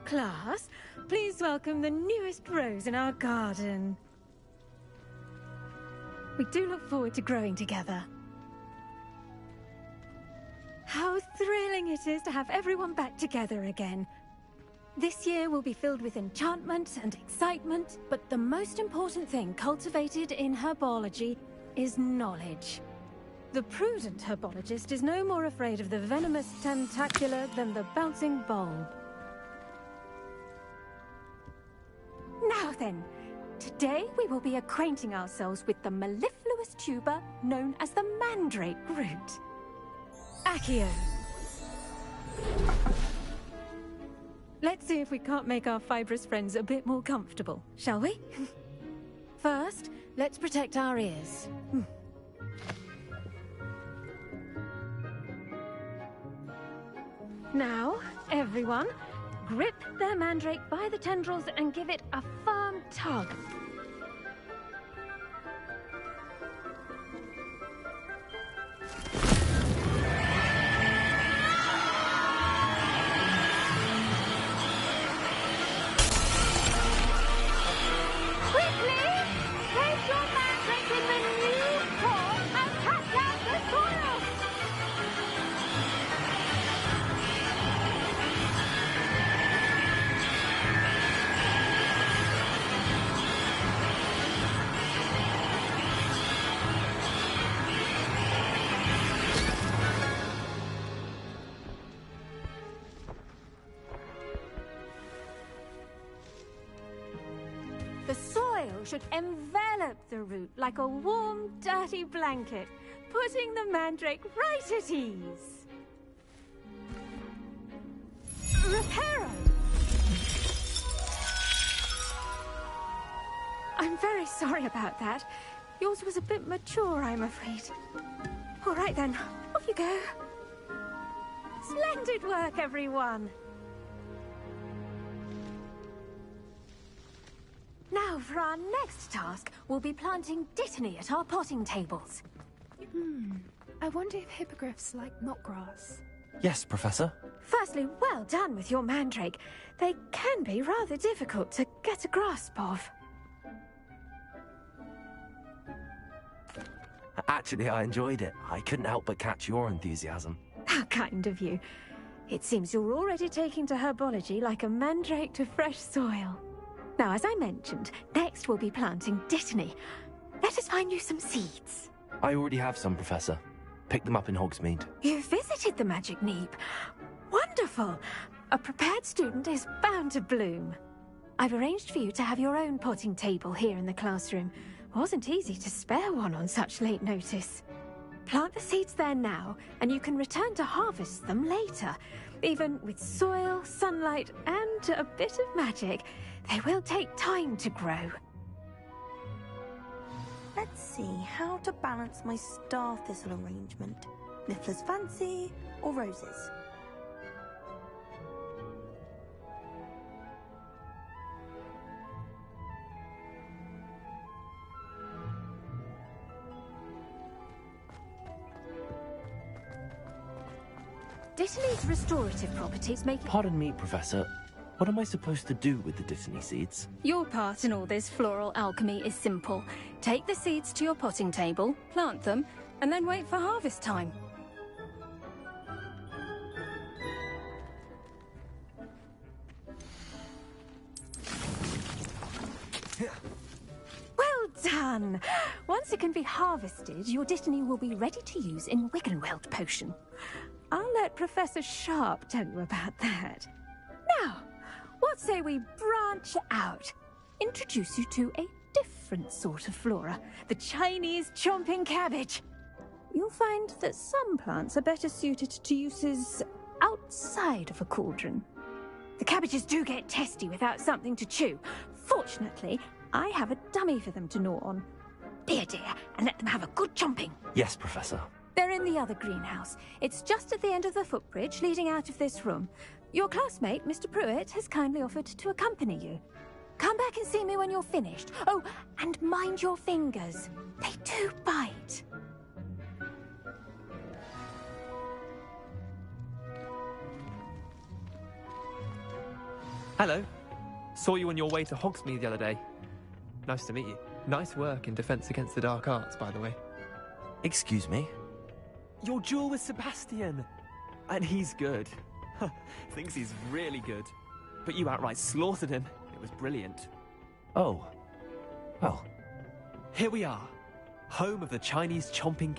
class, please welcome the newest rose in our garden. We do look forward to growing together. How thrilling it is to have everyone back together again. This year will be filled with enchantment and excitement, but the most important thing cultivated in herbology is knowledge. The prudent herbologist is no more afraid of the venomous tentacular than the bouncing bulb. Now then, today we will be acquainting ourselves with the mellifluous tuber known as the mandrake root. Accio. Let's see if we can't make our fibrous friends a bit more comfortable, shall we? First, let's protect our ears. Now, everyone, grip their mandrake by the tendrils and give it a firm tug. The soil should envelop the root like a warm, dirty blanket, putting the mandrake right at ease. Reparo! I'm very sorry about that. Yours was a bit mature, I'm afraid. All right then, off you go. Splendid work, everyone! Now, for our next task, we'll be planting dittany at our potting tables. I wonder if hippogriffs like knotgrass. Yes, Professor. Firstly, well done with your mandrake. They can be rather difficult to get a grasp of. Actually, I enjoyed it. I couldn't help but catch your enthusiasm. How kind of you. It seems you're already taking to herbology like a mandrake to fresh soil. Now, as I mentioned, next we'll be planting dittany. Let us find you some seeds. I already have some, Professor. Picked them up in Hogsmeade. You visited the Magic Neep. Wonderful! A prepared student is bound to bloom. I've arranged for you to have your own potting table here in the classroom. Wasn't easy to spare one on such late notice. Plant the seeds there now, and you can return to harvest them later. Even with soil, sunlight, and a bit of magic, they will take time to grow. Let's see how to balance my star thistle arrangement. Niffler's fancy or roses? Dittany's restorative properties make it... Pardon me, Professor. What am I supposed to do with the dittany seeds? Your part in all this floral alchemy is simple. Take the seeds to your potting table, plant them, and then wait for harvest time. Well done! Once it can be harvested, your dittany will be ready to use in Wiggenweld potion. I'll let Professor Sharp tell you about that. Now, what say we branch out? Introduce you to a different sort of flora, the Chinese chomping cabbage. You'll find that some plants are better suited to uses outside of a cauldron. The cabbages do get testy without something to chew. Fortunately, I have a dummy for them to gnaw on. Be a dear and let them have a good chomping. Yes, Professor. They're in the other greenhouse. It's just at the end of the footbridge leading out of this room. Your classmate, Mr. Pruitt, has kindly offered to accompany you. Come back and see me when you're finished. Oh, and mind your fingers. They do bite. Hello. Saw you on your way to Hogsmeade the other day. Nice to meet you. Nice work in Defense Against the Dark Arts, by the way. Excuse me? Your duel with Sebastian! And he's good. Thinks he's really good. But you outright slaughtered him. It was brilliant. Oh. Well. Here we are. Home of the Chinese chomping...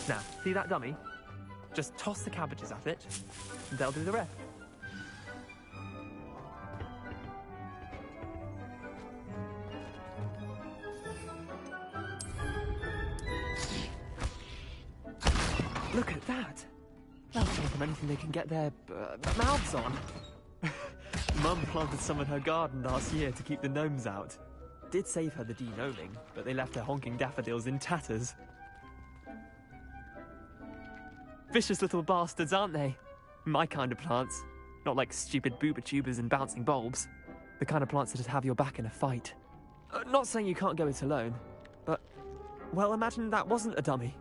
Now, see that dummy? Just toss the cabbages at it, and they'll do the rest. Look at that! That'll give them anything they can get their mouths on. Mum planted some in her garden last year to keep the gnomes out. Did save her the de-gnoming, but they left her honking daffodils in tatters. Vicious little bastards, aren't they? My kind of plants. Not like stupid booba tubers and bouncing bulbs. The kind of plants that'd have your back in a fight. Not saying you can't go it alone, but... Well, imagine that wasn't a dummy.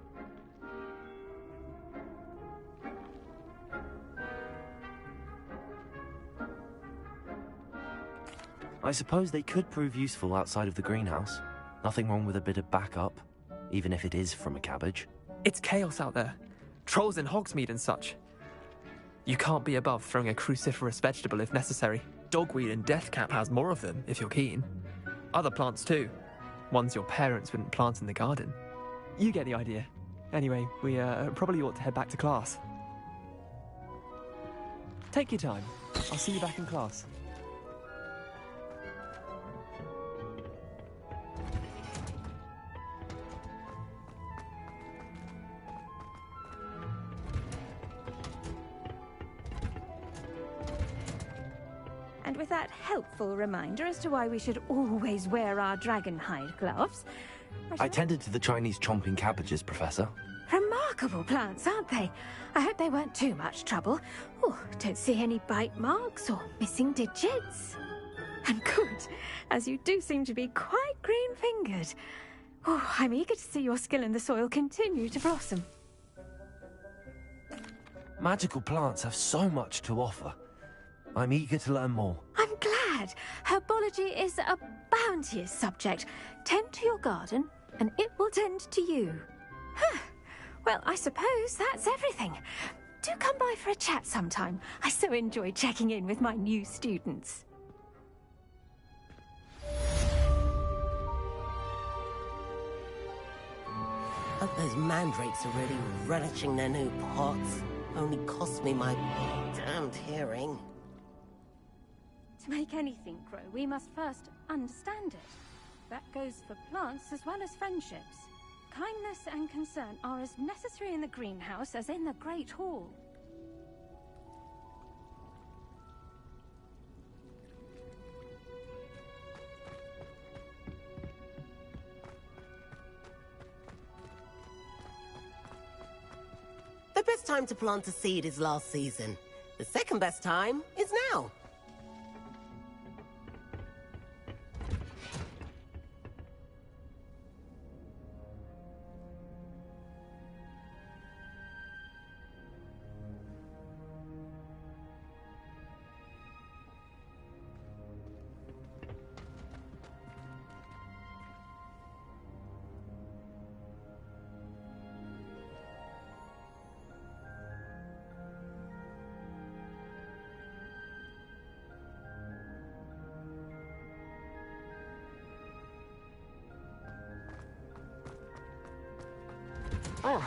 I suppose they could prove useful outside of the greenhouse. Nothing wrong with a bit of backup, even if it is from a cabbage. It's chaos out there. Trolls in Hogsmeade and such. You can't be above throwing a cruciferous vegetable if necessary. Dogweed and deathcap has more of them, if you're keen. Other plants too. Ones your parents wouldn't plant in the garden. You get the idea. Anyway, we probably ought to head back to class. Take your time. I'll see you back in class. And with that helpful reminder as to why we should always wear our dragon hide gloves... I tended to the Chinese chomping cabbages, Professor. Remarkable plants, aren't they? I hope they weren't too much trouble. Oh, don't see any bite marks or missing digits. And good, as you do seem to be quite green-fingered. Oh, I'm eager to see your skill in the soil continue to blossom. Magical plants have so much to offer. I'm eager to learn more. I'm glad. Herbology is a bounteous subject. Tend to your garden, and it will tend to you. Well, I suppose that's everything. Do come by for a chat sometime. I so enjoy checking in with my new students. Hope those mandrakes are really relishing their new pots. Only cost me my damned hearing. To make anything grow, we must first understand it. That goes for plants as well as friendships. Kindness and concern are as necessary in the greenhouse as in the Great Hall. The best time to plant a seed is last season. The second best time is now. Oh.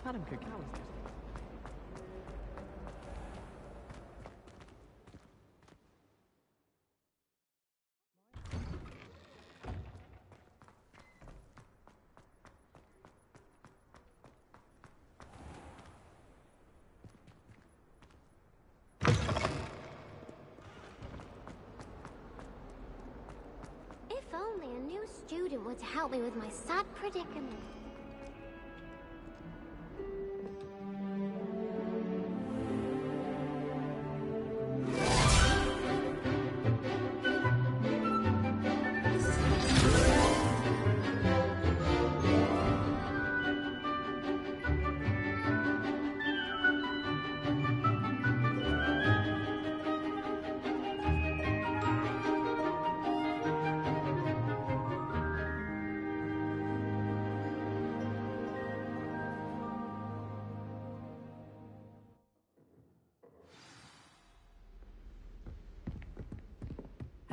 Madam Cook, how is it? If only a new student were to help me with my sad predicament.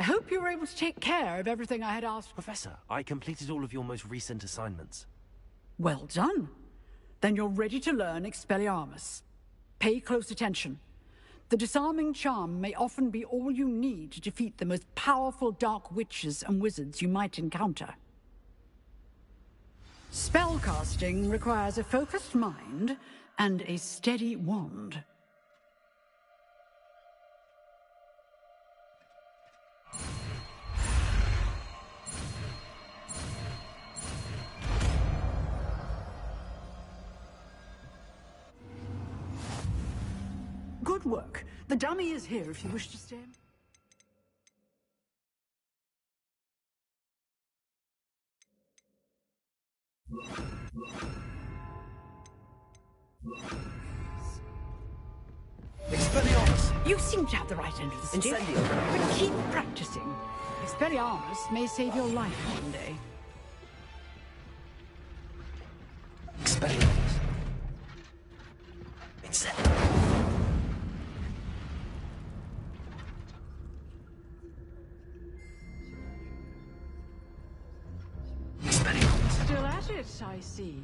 I hope you were able to take care of everything I had asked. Professor, I completed all of your most recent assignments. Well done. Then you're ready to learn Expelliarmus. Pay close attention. The disarming charm may often be all you need to defeat the most powerful dark witches and wizards you might encounter. Spellcasting requires a focused mind and a steady wand. Good work. The dummy is here if you wish to stay. Expelliarmus! You seem to have the right end of the stick. Incendio! But keep practicing. Expelliarmus may save your life one day. Expelliarmus! Incendio! Still at it, I see.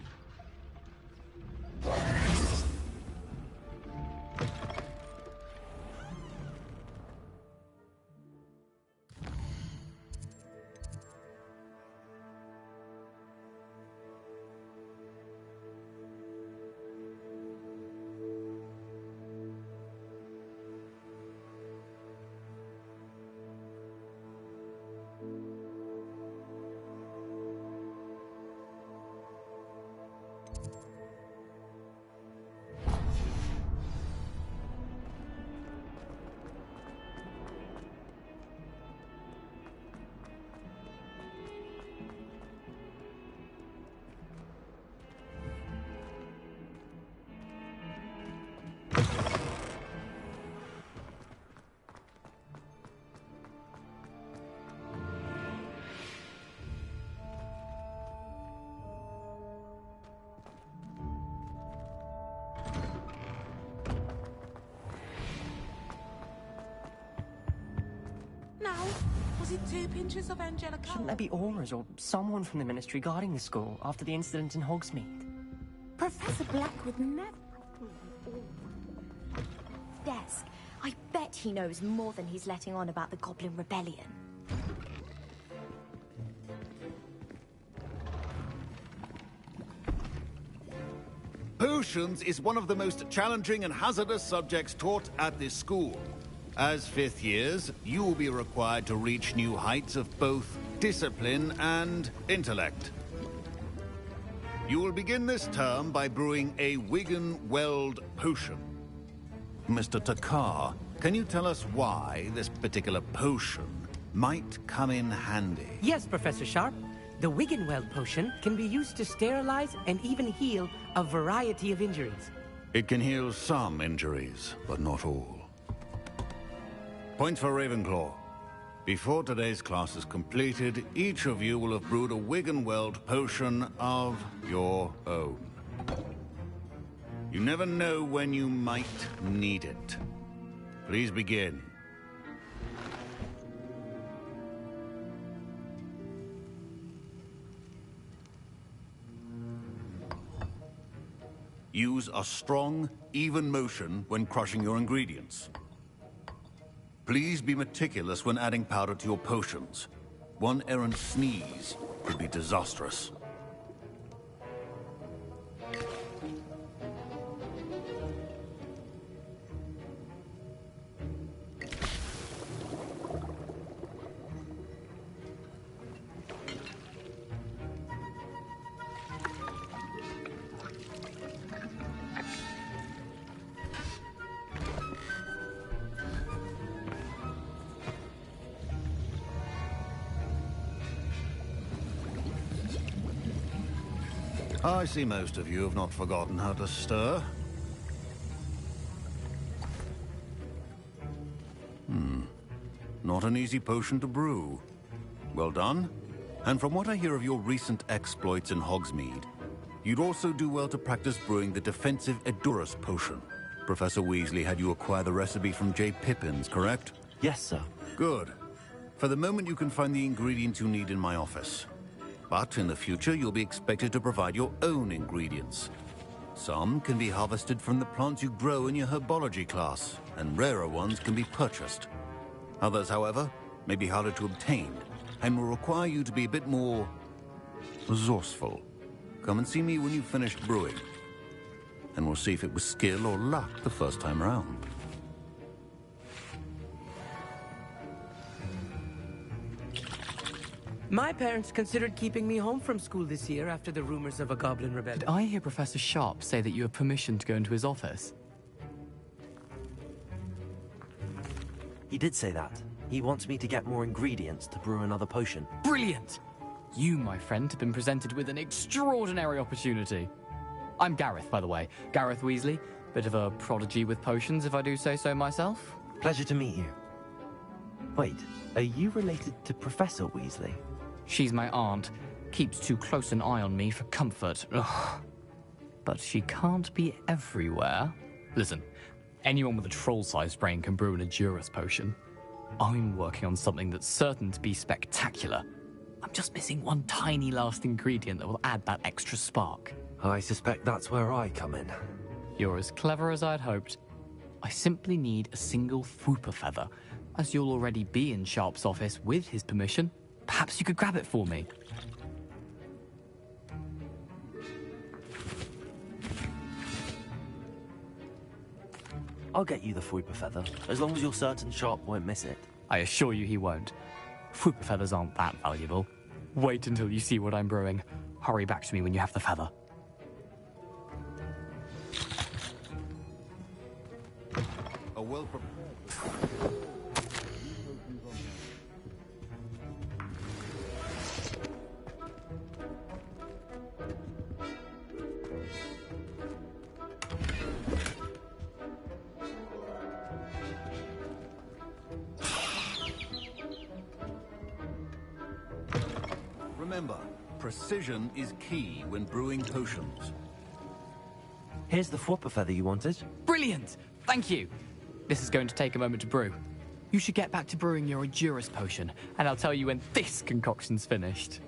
Now, was it 2 pinches of angelic Shouldn't there be auras or someone from the ministry guarding the school after the incident in Hogsmeade? Professor Black would never... Desk. I bet he knows more than he's letting on about the Goblin Rebellion. Potions is one of the most challenging and hazardous subjects taught at this school. As 5th years, you will be required to reach new heights of both discipline and intellect. You will begin this term by brewing a Wigan Weld potion. Mr. Takar, can you tell us why this particular potion might come in handy? Yes, Professor Sharp. The Wiggenweld potion can be used to sterilize and even heal a variety of injuries. It can heal some injuries, but not all. Points for Ravenclaw. Before today's class is completed, each of you will have brewed a Wiggenweld potion of your own. You never know when you might need it. Please begin. Use a strong, even motion when crushing your ingredients. Please be meticulous when adding powder to your potions. One errant sneeze could be disastrous. I see most of you have not forgotten how to stir. Not an easy potion to brew. Well done. And from what I hear of your recent exploits in Hogsmeade, you'd also do well to practice brewing the defensive Edurus potion. Professor Weasley had you acquire the recipe from J. Pippins, correct? Yes, sir. Good. For the moment, you can find the ingredients you need in my office. But in the future, you'll be expected to provide your own ingredients. Some can be harvested from the plants you grow in your herbology class, and rarer ones can be purchased. Others, however, may be harder to obtain, and will require you to be a bit more resourceful. Come and see me when you've finished brewing, and we'll see if it was skill or luck the first time round. My parents considered keeping me home from school this year after the rumors of a goblin rebellion. Did I hear Professor Sharp say that you have permission to go into his office? He did say that. He wants me to get more ingredients to brew another potion. Brilliant! You, my friend, have been presented with an extraordinary opportunity. I'm Gareth, by the way. Gareth Weasley. Bit of a prodigy with potions, if I do say so myself. Pleasure to meet you. Wait, are you related to Professor Weasley? She's my aunt. Keeps too close an eye on me for comfort. Ugh. But she can't be everywhere. Listen, anyone with a troll-sized brain can brew an Edurus potion. I'm working on something that's certain to be spectacular. I'm just missing one tiny last ingredient that will add that extra spark. I suspect that's where I come in. You're as clever as I'd hoped. I simply need a single Fwooper feather. As you'll already be in Sharp's office with his permission, perhaps you could grab it for me. I'll get you the Fwooper feather, as long as you're certain Sharp won't miss it. I assure you he won't. Fwooper feathers aren't that valuable. Wait until you see what I'm brewing. Hurry back to me when you have the feather. A well-prepared... Remember, precision is key when brewing potions. Here's the Fwooper feather you wanted. Brilliant! Thank you! This is going to take a moment to brew. You should get back to brewing your Edurus potion, and I'll tell you when this concoction's finished.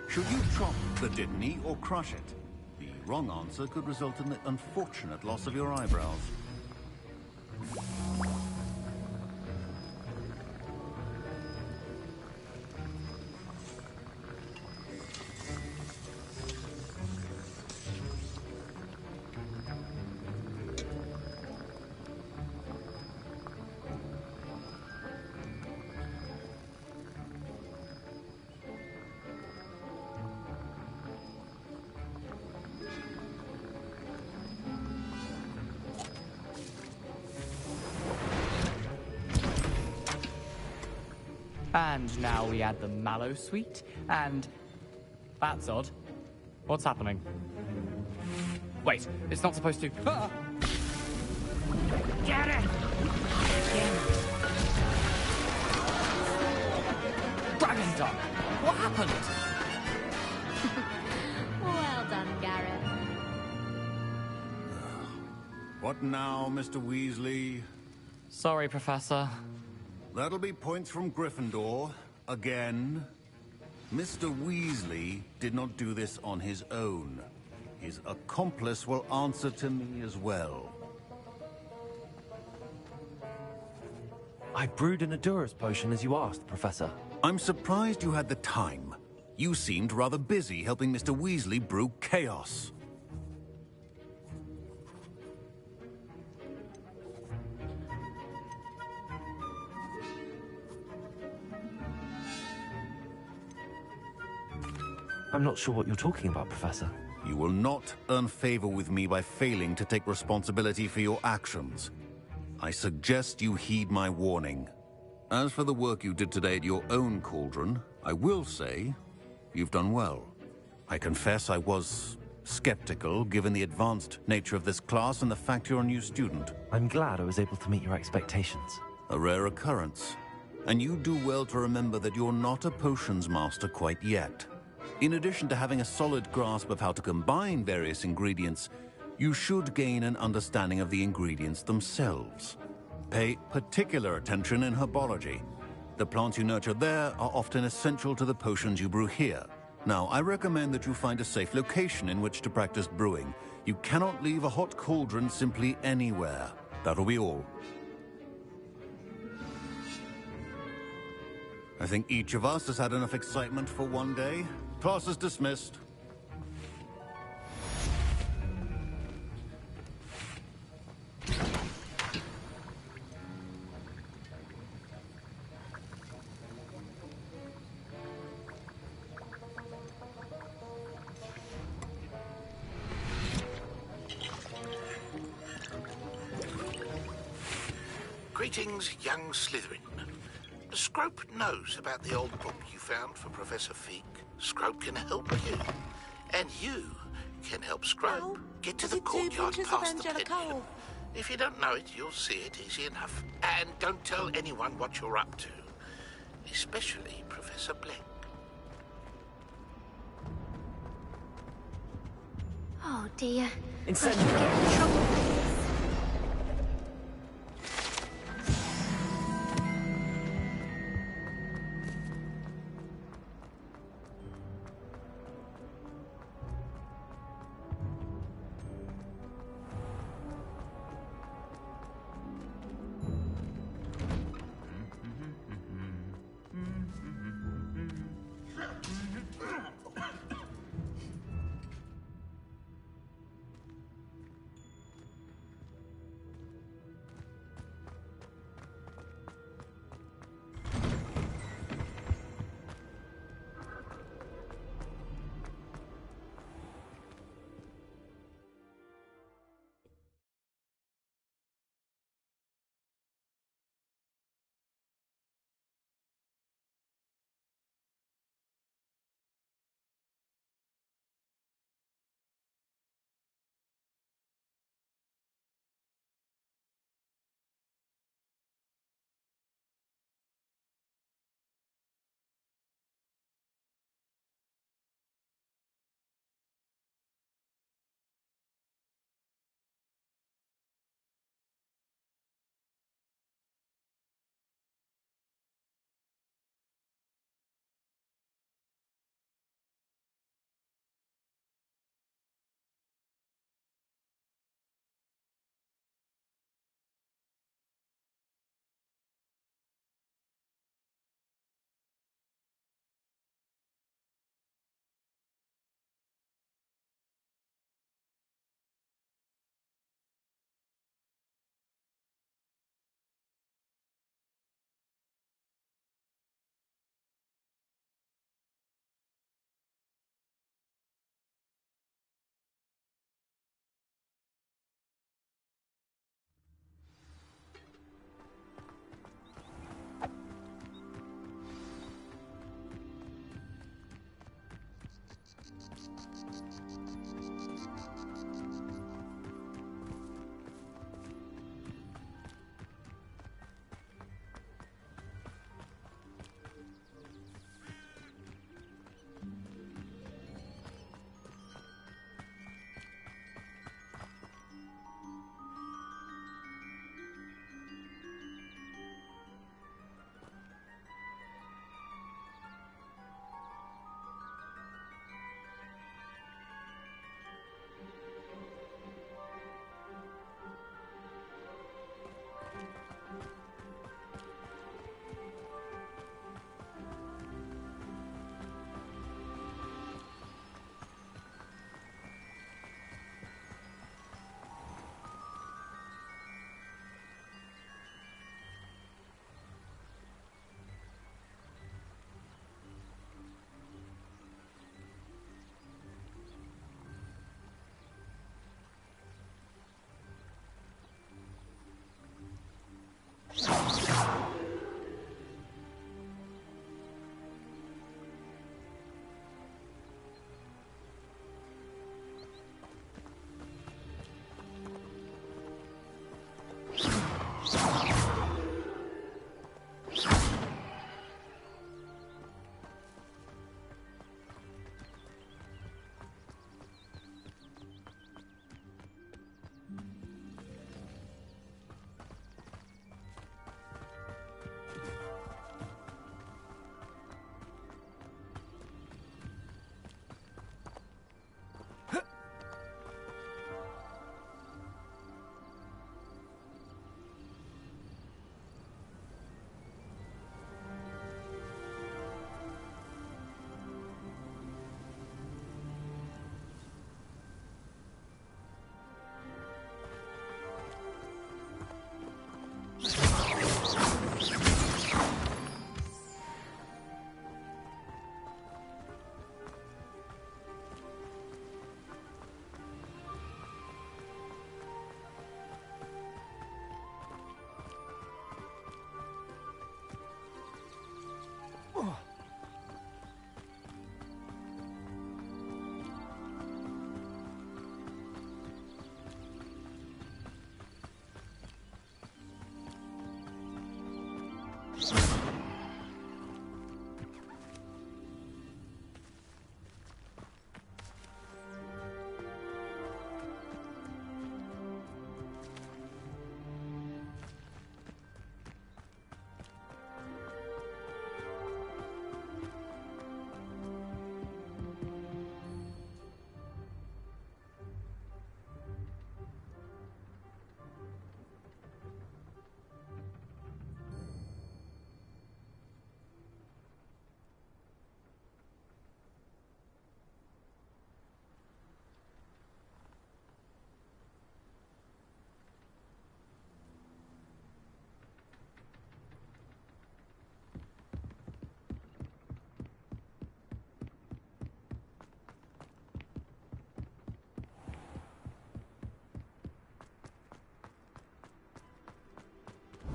Should you chop the Dittany or crush it? The wrong answer could result in the unfortunate loss of your eyebrows. And now we add the mallow sweet, and... That's odd. What's happening? Wait, it's not supposed to... Ah! Get it! Dragon Duck! What happened? Well done, Garrett. What now, Mr. Weasley? Sorry, Professor. That'll be points from Gryffindor. Again. Mr. Weasley did not do this on his own. His accomplice will answer to me as well. I brewed an Adurus potion as you asked, Professor. I'm surprised you had the time. You seemed rather busy helping Mr. Weasley brew chaos. I'm not sure what you're talking about, Professor. You will not earn favor with me by failing to take responsibility for your actions. I suggest you heed my warning. As for the work you did today at your own cauldron, I will say you've done well. I confess I was skeptical, given the advanced nature of this class and the fact you're a new student. I'm glad I was able to meet your expectations. A rare occurrence. And you do well to remember that you're not a potions master quite yet. In addition to having a solid grasp of how to combine various ingredients, you should gain an understanding of the ingredients themselves. Pay particular attention in herbology. The plants you nurture there are often essential to the potions you brew here. Now, I recommend that you find a safe location in which to practice brewing. You cannot leave a hot cauldron simply anywhere. That'll be all. I think each of us has had enough excitement for one day. Class is dismissed. Greetings, young Slytherin. Scrope knows about the old book you found for Professor Fig. Scrope can help you. And you can help Scrope get to the courtyard past the Pentium. If you don't know it, you'll see it easy enough. And don't tell anyone what you're up to. Especially Professor Blank. Oh dear. Instead I'm gonna get in trouble for this.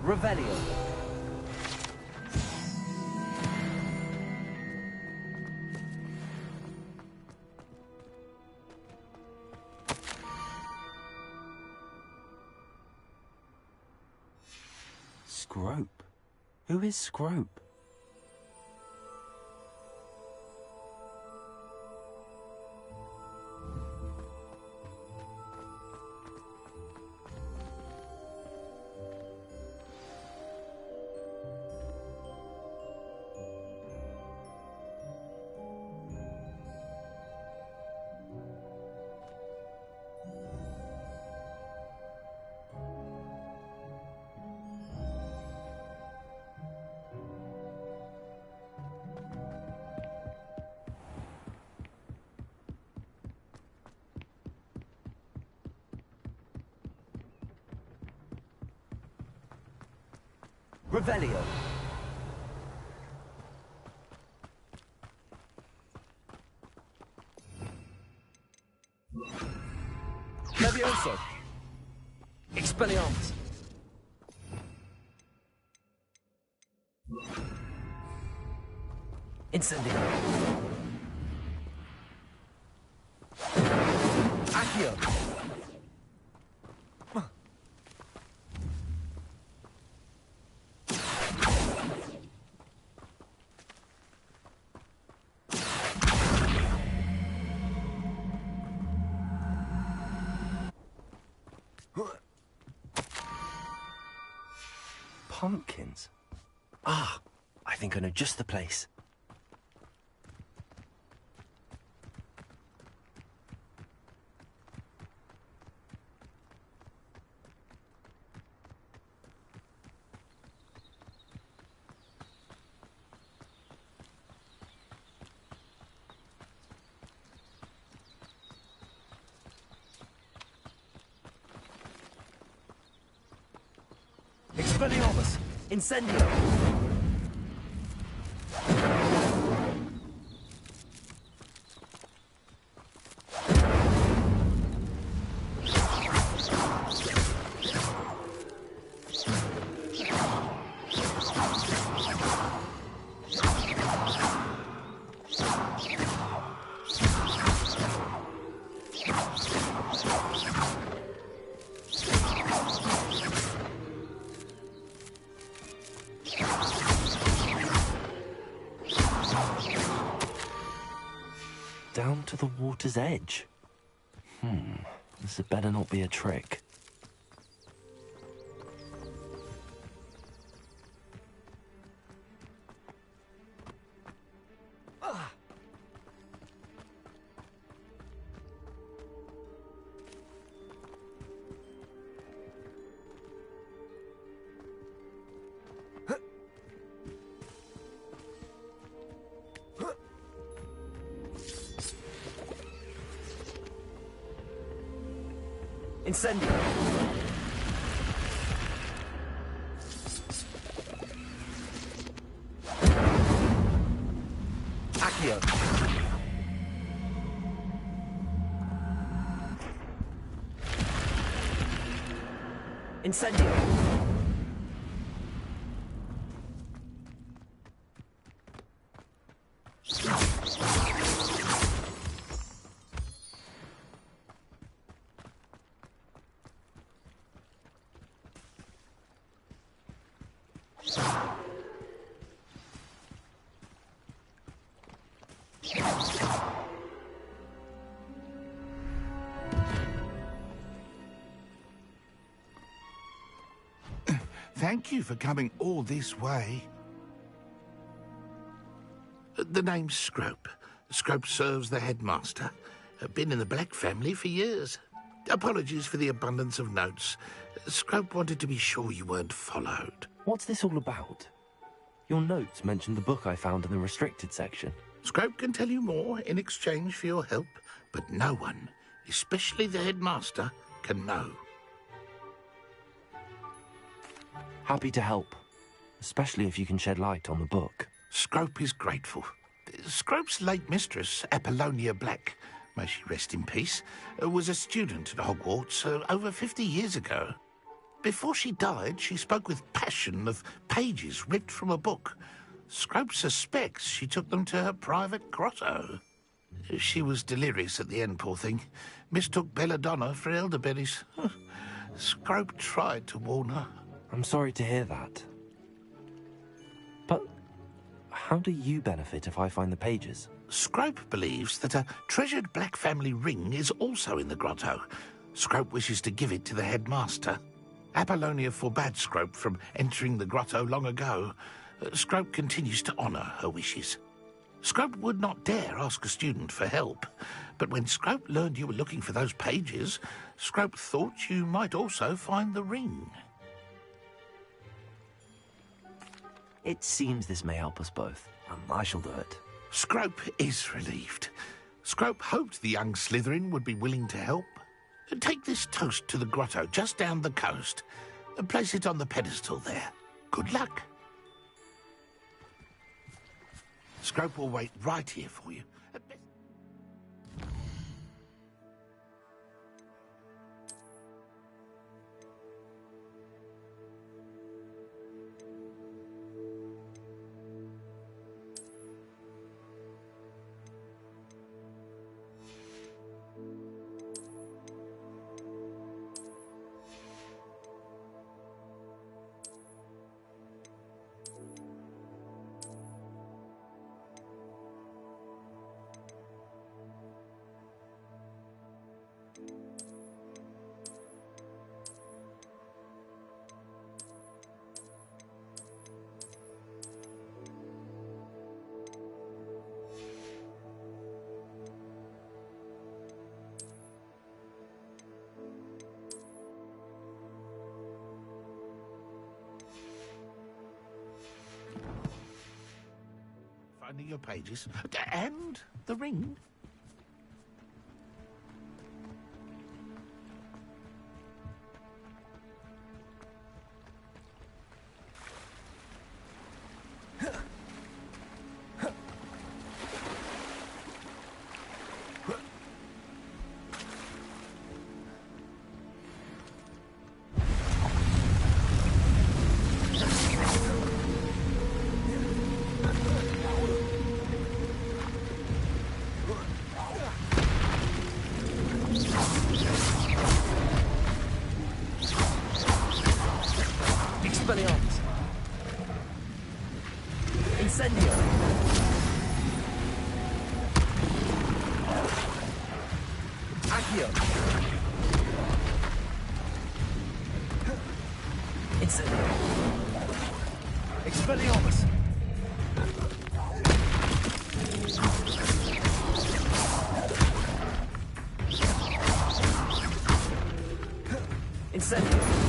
Revelio. Scrope? Who is Scrope? Revelio. Levioso. Expelliarmus. Incendio. Accio. Pumpkins? Ah, I think I know just the place. Expelliarmus! Incendio! Down to the water's edge. This had better not be a trick. Incendio! Accio! Incendio! Thank you for coming all this way. The name's Scrope. Scrope serves the headmaster. Been in the Black family for years. Apologies for the abundance of notes. Scrope wanted to be sure you weren't followed. What's this all about? Your notes mentioned the book I found in the restricted section. Scrope can tell you more in exchange for your help, but no one, especially the headmaster, can know. Happy to help, especially if you can shed light on the book. Scrope is grateful. Scrope's late mistress, Apollonia Black, may she rest in peace, was a student at Hogwarts over 50 years ago. Before she died, she spoke with passion of pages ripped from a book. Scrope suspects she took them to her private grotto. She was delirious at the end, poor thing. Mistook belladonna for elderberries. Scrope tried to warn her. I'm sorry to hear that. But how do you benefit if I find the pages? Scrope believes that a treasured black family ring is also in the grotto. Scrope wishes to give it to the headmaster. Apollonia forbade Scrope from entering the grotto long ago. Scrope continues to honour her wishes. Scrope would not dare ask a student for help, but when Scrope learned you were looking for those pages, Scrope thought you might also find the ring. It seems this may help us both. I shall do it. Scrope is relieved. Scrope hoped the young Slytherin would be willing to help. Take this toast to the grotto just down the coast and place it on the pedestal there. Good luck. Scrope will wait right here for you. Finding your pages and the ring. Expelliarmus. Incendio. Accio. Incendio. Expelliarmus. Incendio.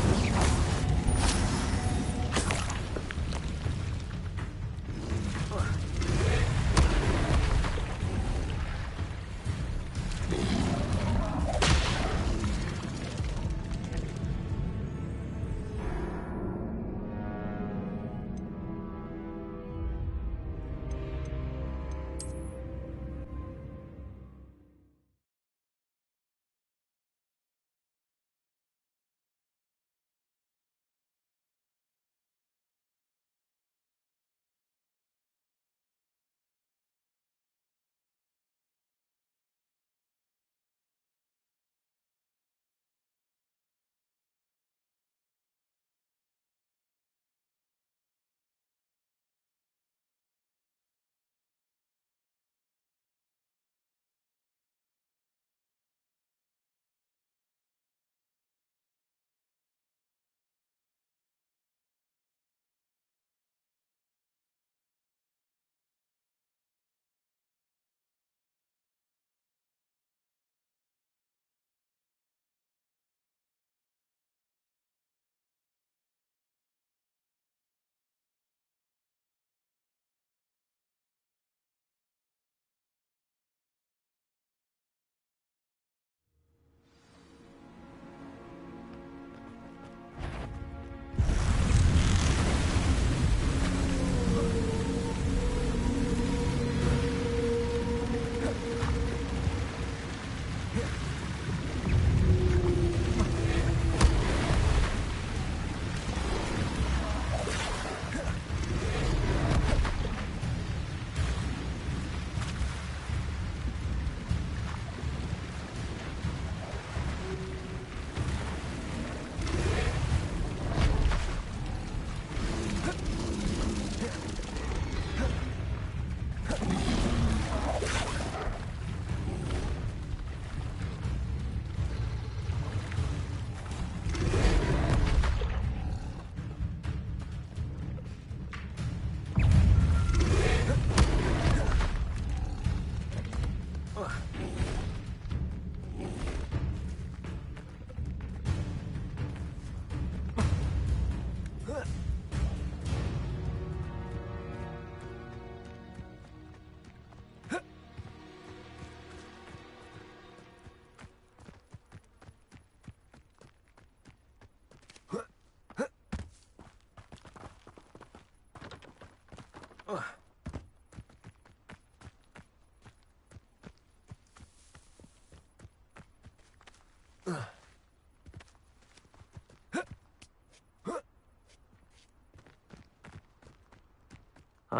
I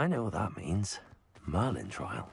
know what that means. Merlin trial.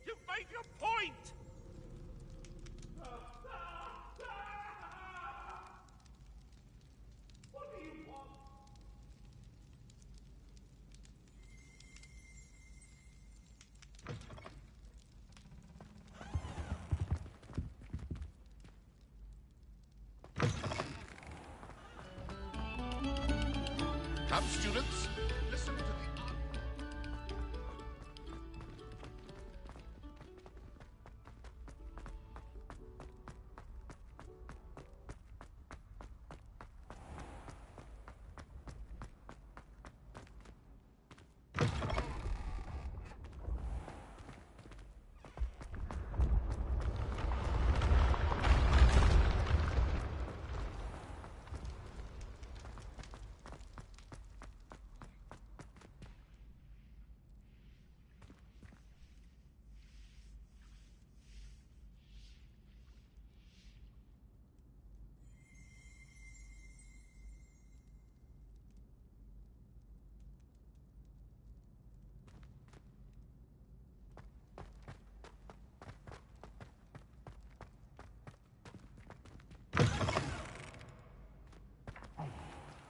You've made your point! What do you want? Come, students, listen to the...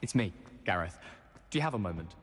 It's me, Gareth. Do you have a moment?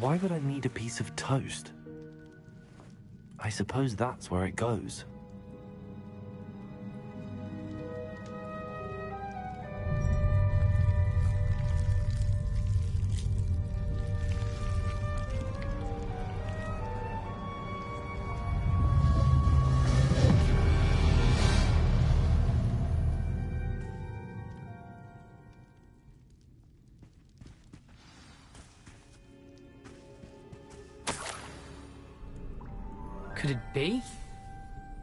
Why would I need a piece of toast? I suppose that's where it goes. Could it be?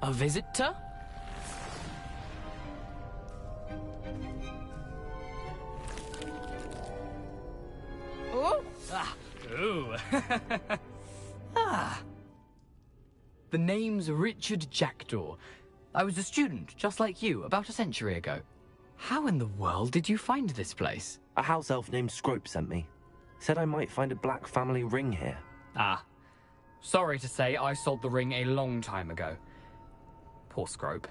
A visitor? Oh! Ah! Ooh! Ah! The name's Richard Jackdaw. I was a student, just like you, about a century ago. How in the world did you find this place? A house elf named Scrope sent me. Said I might find a black family ring here. Ah. Sorry to say, I sold the ring a long time ago. Poor Scrope.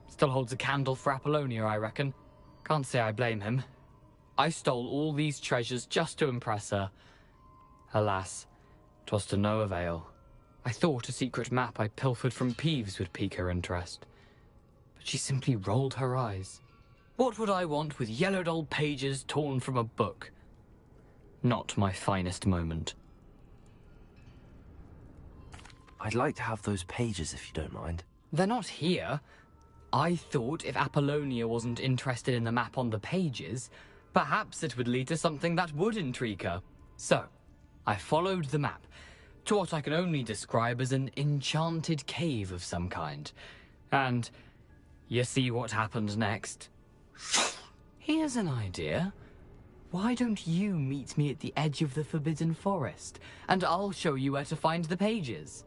Still holds a candle for Apollonia, I reckon. Can't say I blame him. I stole all these treasures just to impress her. Alas, 'twas to no avail. I thought a secret map I pilfered from Peeves would pique her interest. But she simply rolled her eyes. What would I want with yellowed old pages torn from a book? Not my finest moment. I'd like to have those pages if you don't mind. They're not here. I thought if Apollonia wasn't interested in the map on the pages, perhaps it would lead to something that would intrigue her. So, I followed the map to what I can only describe as an enchanted cave of some kind. And you see what happened next? Here's an idea. Why don't you meet me at the edge of the Forbidden Forest, and I'll show you where to find the pages?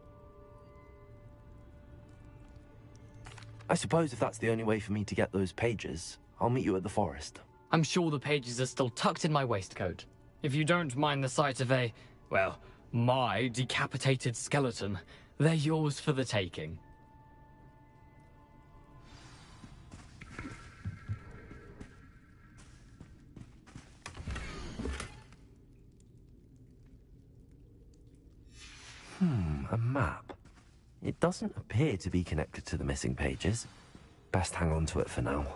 I suppose if that's the only way for me to get those pages, I'll meet you at the forest. I'm sure the pages are still tucked in my waistcoat. If you don't mind the sight of a, well, my decapitated skeleton, they're yours for the taking. A map. It doesn't appear to be connected to the missing pages. Best hang on to it for now.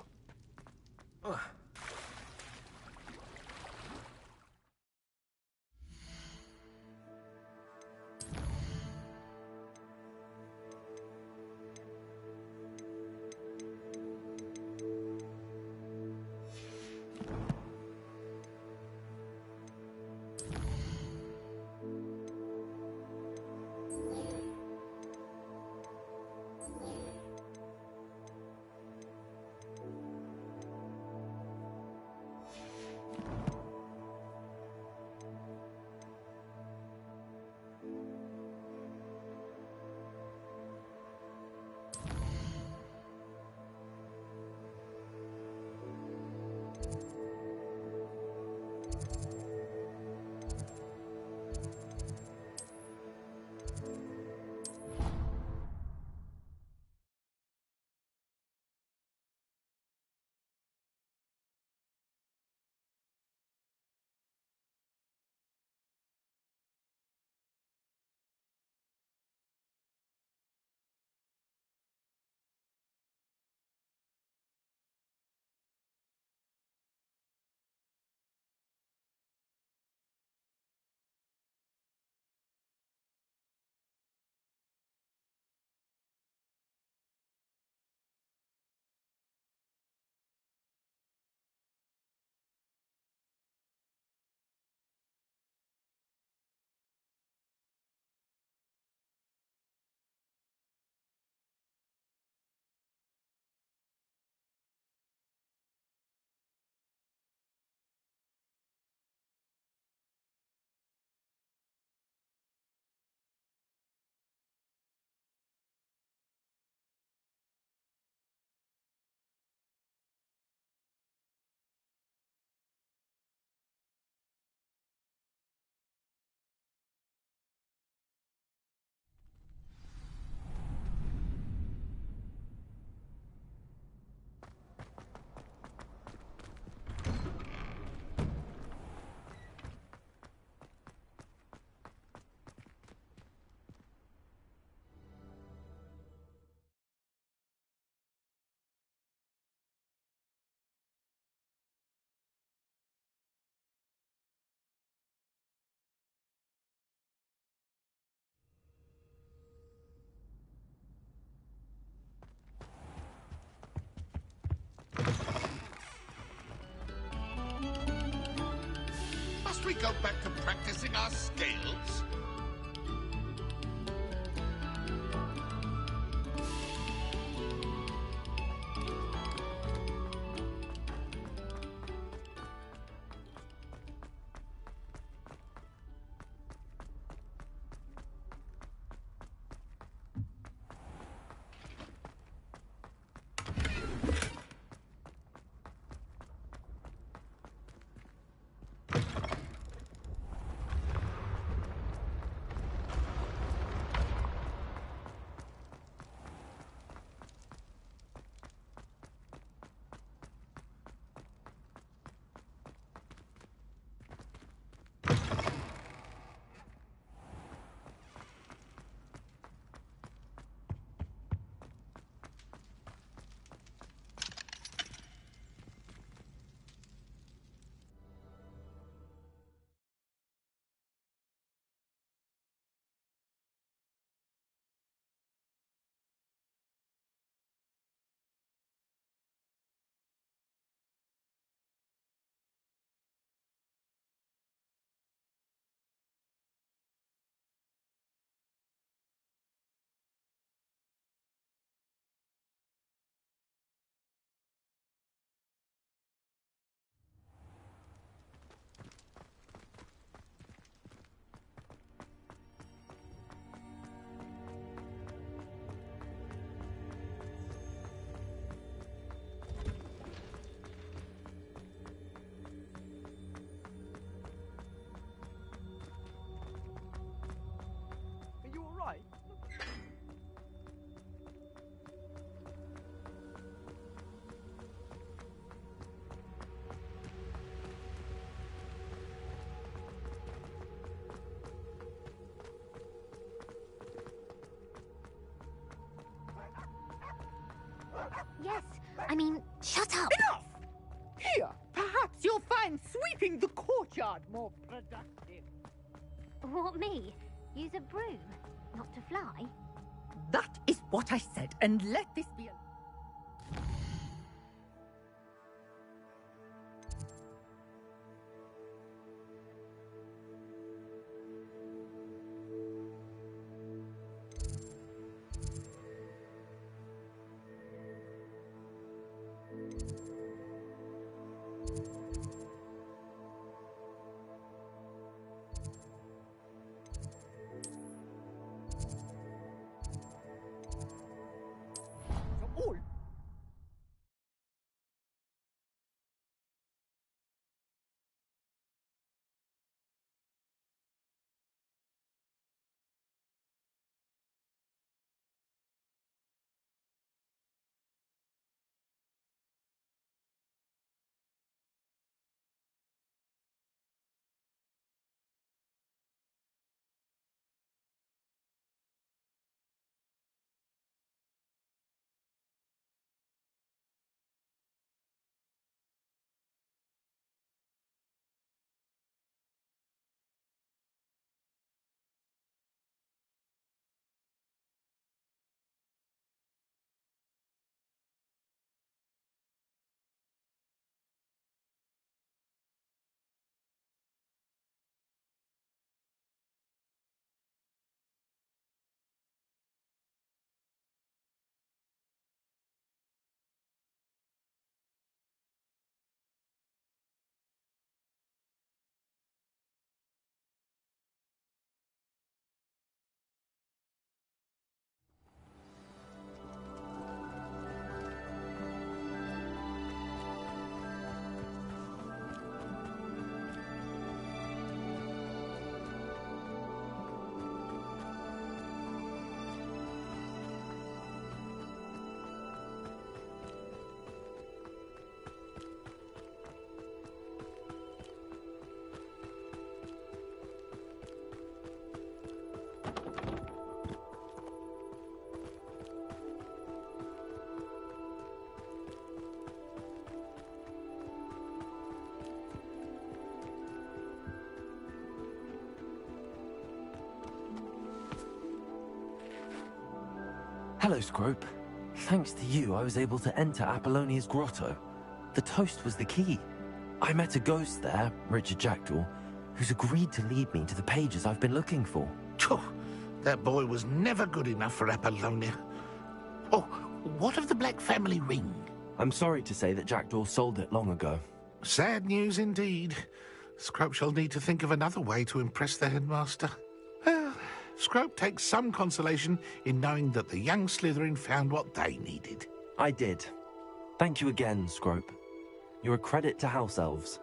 go back to practicing our scales? Yes, I mean, shut up! Enough! Here, perhaps you'll find sweeping the courtyard more productive. What, me? Use a broom? Not to fly? That is what I said, and let this be a... Hello, Scrope. Thanks to you, I was able to enter Apollonia's grotto. The toast was the key. I met a ghost there, Richard Jackdaw, who's agreed to lead me to the pages I've been looking for. Phew, that boy was never good enough for Apollonia. Oh, what of the Black family ring? I'm sorry to say that Jackdaw sold it long ago. Sad news indeed. Scrope shall need to think of another way to impress the headmaster. Well, Scrope takes some consolation in knowing that the young Slytherin found what they needed. I did. Thank you again, Scrope. You're a credit to House Elves.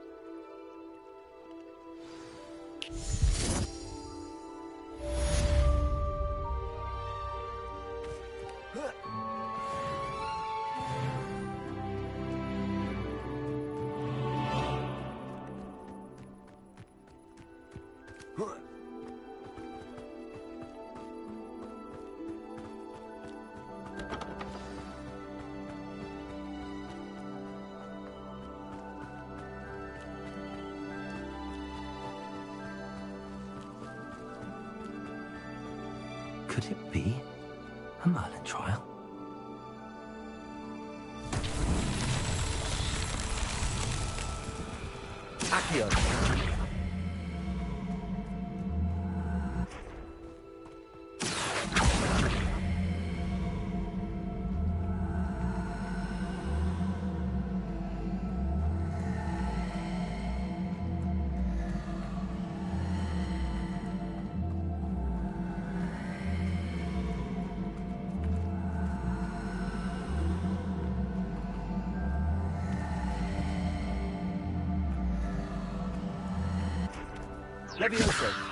Could it be a Merlin trial? Accio! Levioso.